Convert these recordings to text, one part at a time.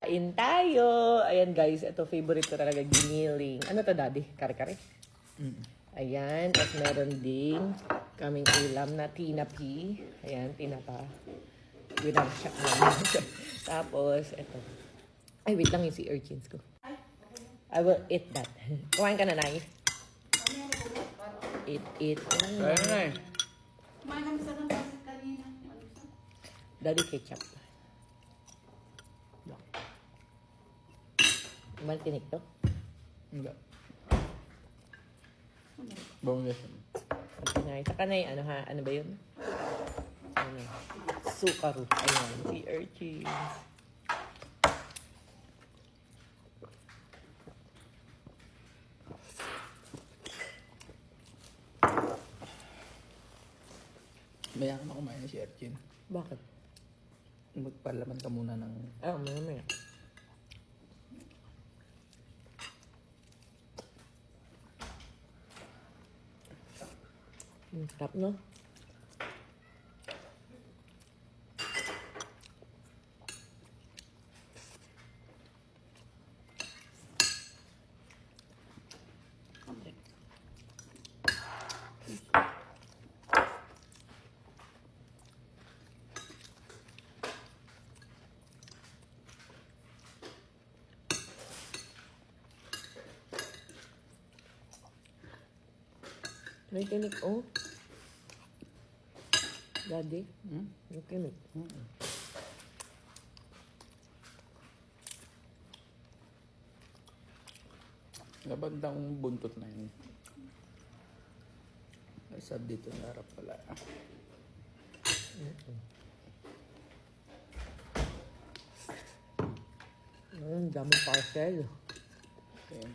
Kain tayo. Ayan guys, ito favorite ko talaga, giniling. Ano to daddy? Kare-kare? Ayan, at meron ding kaming ulam na tinapi. Ayan, tinapa. Winarshak naman. Tapos, ito. Ay, wait lang yung sea urchins ko. I will eat that. Kumain ka na, Nay? Eat. Kaya na eh. Kumain kami sa ng pasit kanina. Daddy ketchup. Kumain tinik to? Enggak. Boneless. Pinay. Saka na yung ano ha? Ano ba yun? Ano? Sukaru. Ayan. Sea urchins. Maya ka na kumain na si Erchin. Bakit? Magpalaman ka muna ng... Ah, may. Sarap, no? May tinik, oh. Daddy, may tinik. Nabandang buntot na yun. Sa dito na harap pala. Daming parcel. Okay.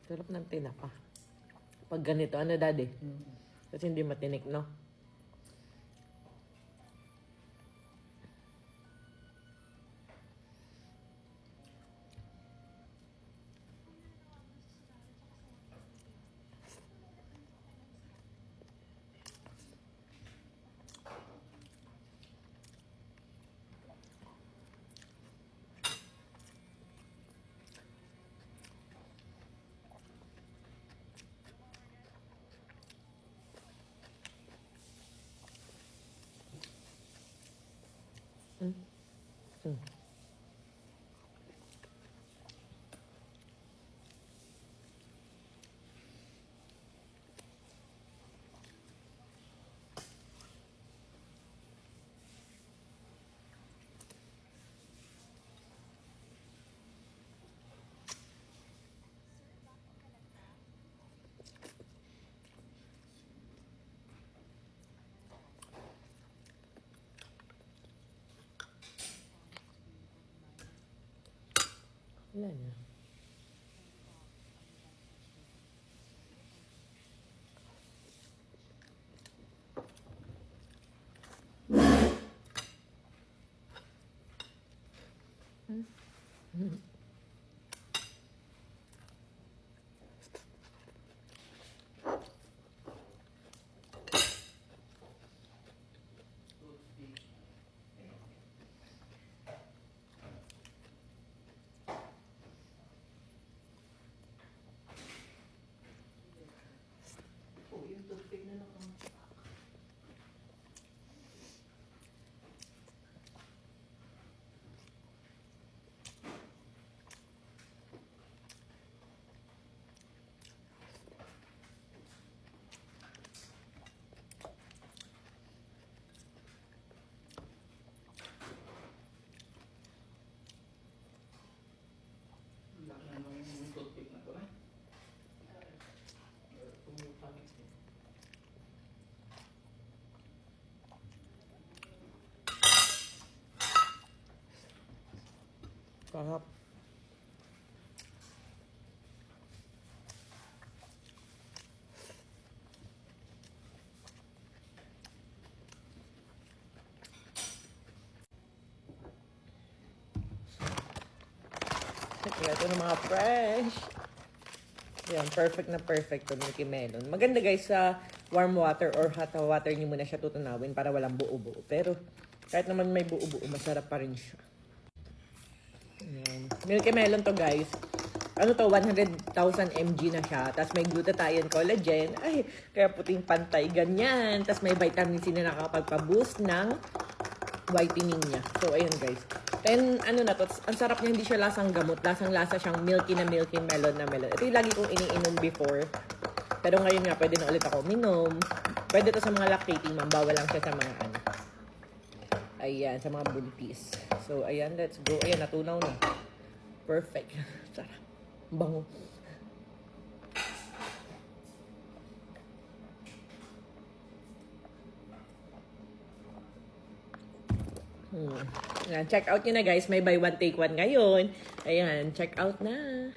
Sarap ng tinapa. Pag ganito, ano daddy? Kasi hindi matinik, no? Wala na. Sarap. Ito ng mga fresh. Yan, perfect na perfect to Milky Melon. Maganda guys sa warm water or hot water niyo muna siya tutunawin para walang buo-buo. Pero kahit naman may buo-buo, masarap pa rin siya. Yan. Milky Melon to guys. Ano to, 100,000 mg na siya. Tapos may glutathione collagen. Ay, kaya puting pantay ganyan. Tapos may vitamin C na nakakapagpa-boost ng whitening niya. So, ayun guys. Then, ano na to, ang sarap niya, hindi siya lasang gamot. Lasang-lasa siyang milky na milky melon na melon. Ito yung lagi kong iniinom before. Pero ngayon nga, pwede na ulit ako minom. Pwede to sa mga lactating mom. Bawal lang siya sa mga ano. Ayan, sa mga buntis. So, ayan, let's go. Ayan, natunaw na. Perfect. Sarap. Bango. Ayan, check out nyo na guys. May buy one take one ngayon. Ayan, check out na.